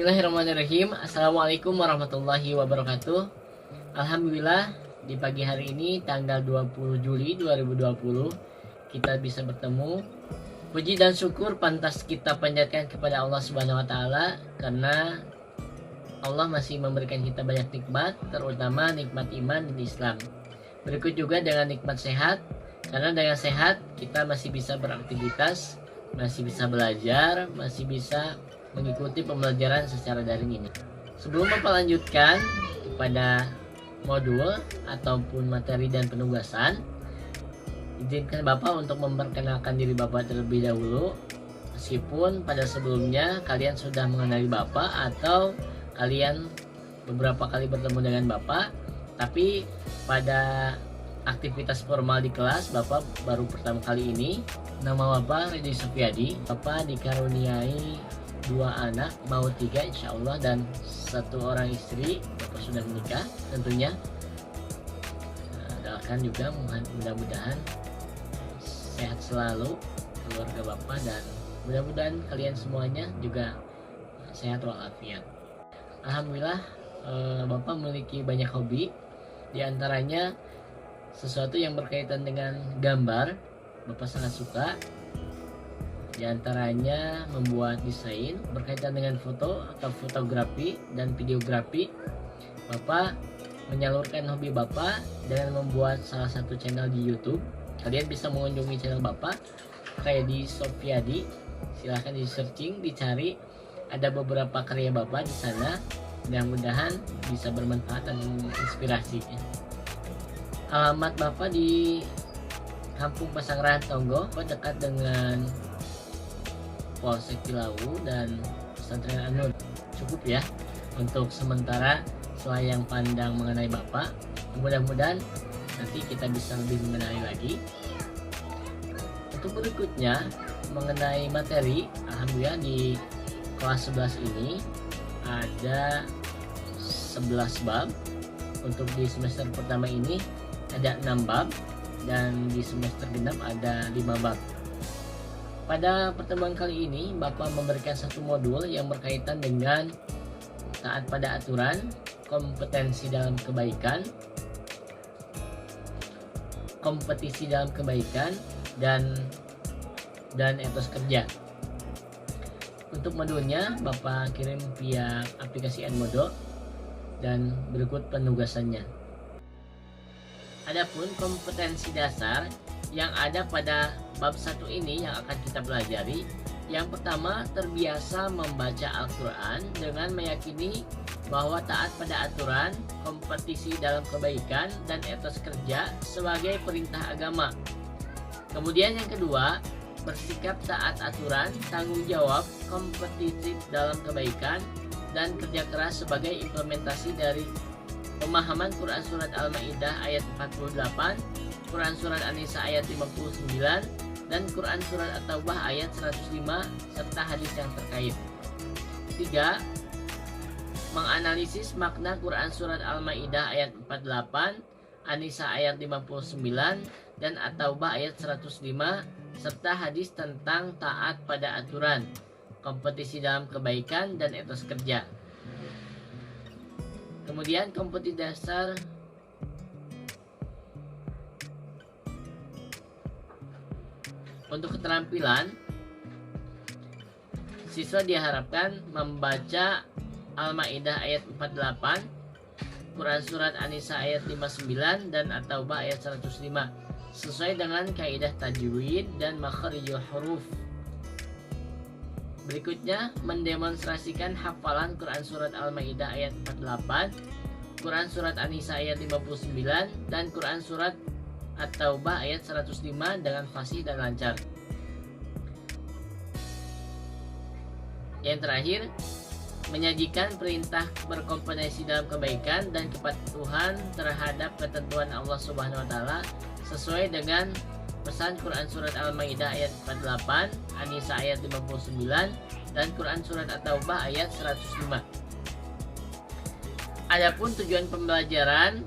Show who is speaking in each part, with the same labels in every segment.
Speaker 1: Bismillahirrahmanirrahim. Assalamualaikum warahmatullahi wabarakatuh. Alhamdulillah di pagi hari ini tanggal 20 Juli 2020 kita bisa bertemu. Puji dan syukur pantas kita panjatkan kepada Allah Subhanahu wa taala karena Allah masih memberikan kita banyak nikmat, terutama nikmat iman dan Islam. Berikut juga dengan nikmat sehat, karena dengan sehat kita masih bisa beraktivitas, masih bisa belajar, masih bisa mengikuti pembelajaran secara daring ini. Sebelum melanjutkan kepada modul ataupun materi dan penugasan, izinkan Bapak untuk memperkenalkan diri Bapak terlebih dahulu. Meskipun pada sebelumnya kalian sudah mengenali Bapak atau kalian beberapa kali bertemu dengan Bapak, tapi pada aktivitas formal di kelas Bapak baru pertama kali ini. Nama Bapak Ridhi Sufyadi. Bapak dikaruniai 2 anak, mau 3 insya Allah, dan 1 orang istri. Bapak sudah menikah tentunya. Doakan juga mudah-mudahan sehat selalu keluarga Bapak, dan mudah-mudahan kalian semuanya juga sehat walafiat. Alhamdulillah Bapak memiliki banyak hobi, diantaranya sesuatu yang berkaitan dengan gambar. Bapak sangat suka, diantaranya membuat desain berkaitan dengan foto atau fotografi dan videografi. Bapak menyalurkan hobi Bapak dengan membuat salah satu channel di YouTube. Kalian bisa mengunjungi channel Bapak Ridhi Sufyadi, silahkan di searching, dicari, ada beberapa karya Bapak di sana. Mudah-mudahan bisa bermanfaat dan inspirasi. Alamat Bapak di Kampung Pasangrahan Tonggo, dekat dengan Polsek Cilawu dan Pesantren An-Nur. Cukup ya untuk sementara selayang pandang mengenai Bapak. Mudah-mudahan nanti kita bisa lebih mengenali lagi. Untuk berikutnya mengenai materi, alhamdulillah di kelas 11 ini ada 11 bab. Untuk di semester pertama ini ada 6 bab, dan di semester genap ada 5 bab. Pada pertemuan kali ini Bapak memberikan satu modul yang berkaitan dengan taat pada aturan, kompetensi dalam kebaikan, kompetisi dalam kebaikan, dan etos kerja. Untuk modulnya Bapak kirim via aplikasi Edmodo, dan berikut penugasannya. Adapun kompetensi dasar yang ada pada bab 1 ini yang akan kita pelajari, yang pertama, terbiasa membaca Al-Quran dengan meyakini bahwa taat pada aturan, kompetisi dalam kebaikan, dan etos kerja sebagai perintah agama. Kemudian yang kedua, bersikap taat aturan, tanggung jawab, kompetitif dalam kebaikan, dan kerja keras sebagai implementasi dari pemahaman Quran Surat Al-Ma'idah ayat 48, Quran Surat An-Nisa ayat 59, dan Quran Surat At-Taubah ayat 105, serta hadis yang terkait. 3. Menganalisis makna Quran Surat Al-Ma'idah ayat 48, An-Nisa ayat 59, dan At-Taubah ayat 105, serta hadis tentang taat pada aturan, kompetisi dalam kebaikan, dan etos kerja. Kemudian kompetensi dasar untuk keterampilan, siswa diharapkan membaca Al-Ma'idah ayat 48, Quran Surat An-Nisa ayat 59, dan At-Taubah ayat 105 sesuai dengan kaidah tajwid dan makharijul huruf. Berikutnya, mendemonstrasikan hafalan Quran Surat Al-Ma'idah ayat 48, Quran Surat An-Nisa ayat 59, dan Quran Surat At-Taubah ayat 105 dengan fasih dan lancar. Yang terakhir, menyajikan perintah berkompetensi dalam kebaikan dan kepatuhan terhadap ketentuan Allah Subhanahu wa taala sesuai dengan pesan Quran Surat Al-Ma'idah ayat 48, An-Nisa ayat 59, dan Quran Surat At-Taubah ayat 105. Adapun tujuan pembelajaran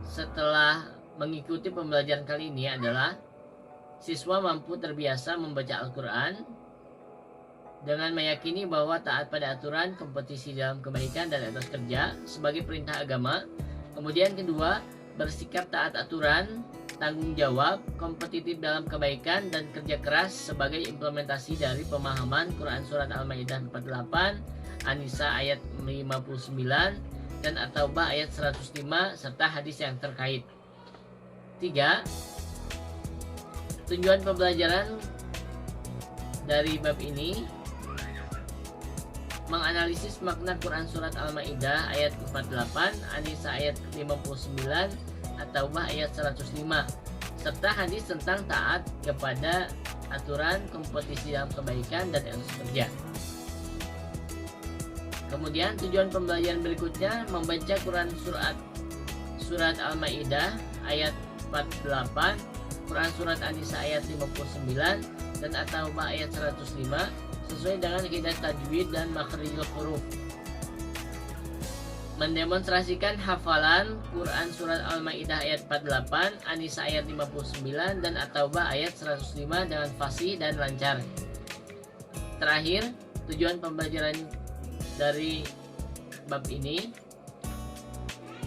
Speaker 1: setelah mengikuti pembelajaran kali ini adalah siswa mampu terbiasa membaca Al-Quran, dengan meyakini bahwa taat pada aturan kompetisi dalam kebaikan dan etos kerja sebagai perintah agama. Kemudian kedua, bersikap taat aturan, tanggung jawab, kompetitif dalam kebaikan dan kerja keras sebagai implementasi dari pemahaman Quran Surat Al-Maidah 48, An-Nisa ayat 59, dan At-Taubah ayat 105 serta hadis yang terkait. 3. Tujuan pembelajaran dari bab ini menganalisis makna Quran Surat Al-Maidah ayat 48, An-Nisa ayat 59, At-Taubah ayat 105 serta hadis tentang taat kepada aturan kompetisi dalam kebaikan dan etos kerja. Kemudian tujuan pembelajaran berikutnya membaca Quran Surat Al-Maidah ayat 48, Quran Surat An-Nisa ayat 59, dan At-Taubah ayat 105 sesuai dengan kaidah tajwid dan makhrijul huruf. Mendemonstrasikan hafalan Quran Surat Al-Maidah ayat 48, An-Nisa ayat 59, dan At-Taubah ayat 105 dengan fasih dan lancar. Terakhir, tujuan pembelajaran dari bab ini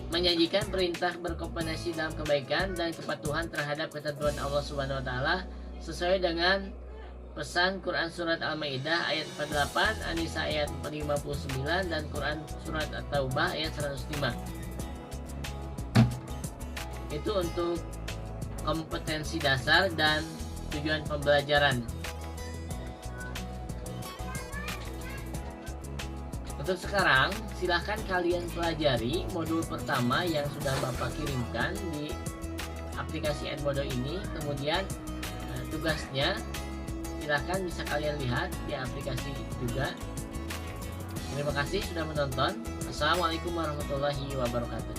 Speaker 1: menyajikan perintah berkompetensi dalam kebaikan dan kepatuhan terhadap ketentuan Allah Subhanahu wa taala sesuai dengan pesan Quran Surat Al-Maidah ayat 48, An-Nisa ayat 59, dan Quran Surat At-Taubah ayat 105. Itu untuk kompetensi dasar dan tujuan pembelajaran. Untuk sekarang, silahkan kalian pelajari modul pertama yang sudah Bapak kirimkan di aplikasi Edmodo ini. Kemudian tugasnya silahkan bisa kalian lihat di aplikasi juga. Terima kasih sudah menonton. Assalamualaikum warahmatullahi wabarakatuh.